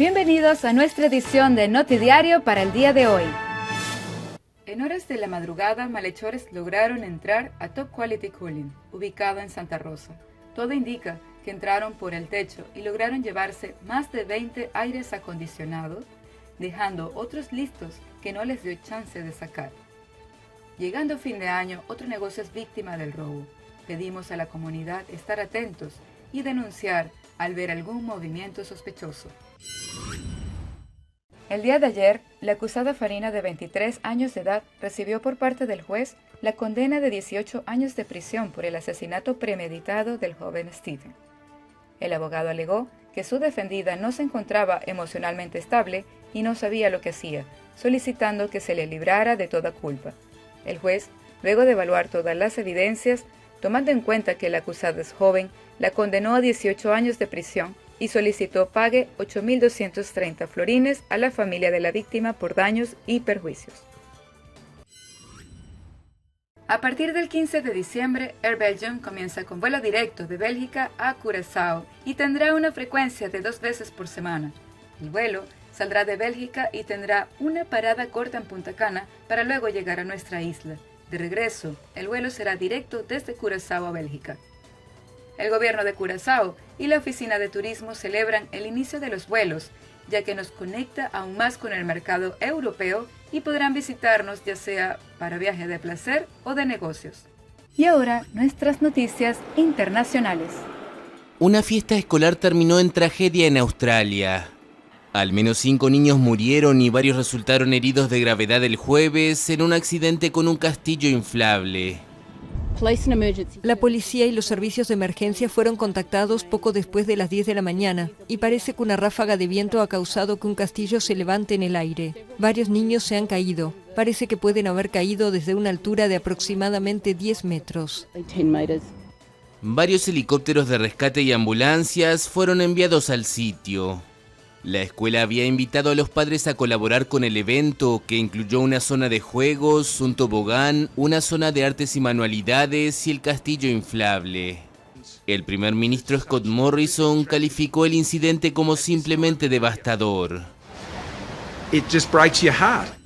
Bienvenidos a nuestra edición de Notidiario para el día de hoy. En horas de la madrugada, malhechores lograron entrar a Top Quality Cooling, ubicado en Santa Rosa. Todo indica que entraron por el techo y lograron llevarse más de 20 aires acondicionados, dejando otros listos que no les dio chance de sacar. Llegando fin de año, otro negocio es víctima del robo. Pedimos a la comunidad estar atentos y denunciar al ver algún movimiento sospechoso. El día de ayer, la acusada Farina, de 23 años de edad, recibió por parte del juez la condena de 18 años de prisión por el asesinato premeditado del joven Steven. El abogado alegó que su defendida no se encontraba emocionalmente estable y no sabía lo que hacía, solicitando que se le librara de toda culpa. El juez, luego de evaluar todas las evidencias, tomando en cuenta que la acusada es joven, la condenó a 18 años de prisión y solicitó pague 8.230 florines a la familia de la víctima por daños y perjuicios. A partir del 15 de diciembre, Air Belgium comienza con vuelo directo de Bélgica a Curazao y tendrá una frecuencia de 2 veces por semana. El vuelo saldrá de Bélgica y tendrá una parada corta en Punta Cana para luego llegar a nuestra isla. De regreso, el vuelo será directo desde Curazao a Bélgica. El gobierno de Curazao y la oficina de turismo celebran el inicio de los vuelos, ya que nos conecta aún más con el mercado europeo y podrán visitarnos ya sea para viaje de placer o de negocios. Y ahora, nuestras noticias internacionales. Una fiesta escolar terminó en tragedia en Australia. Al menos 5 niños murieron y varios resultaron heridos de gravedad el jueves en un accidente con un castillo inflable. La policía y los servicios de emergencia fueron contactados poco después de las 10 de la mañana y parece que una ráfaga de viento ha causado que un castillo se levante en el aire. Varios niños se han caído. Parece que pueden haber caído desde una altura de aproximadamente 10 metros. Varios helicópteros de rescate y ambulancias fueron enviados al sitio. La escuela había invitado a los padres a colaborar con el evento, que incluyó una zona de juegos, un tobogán, una zona de artes y manualidades y el castillo inflable. El primer ministro Scott Morrison calificó el incidente como simplemente devastador. It just breaks your heart.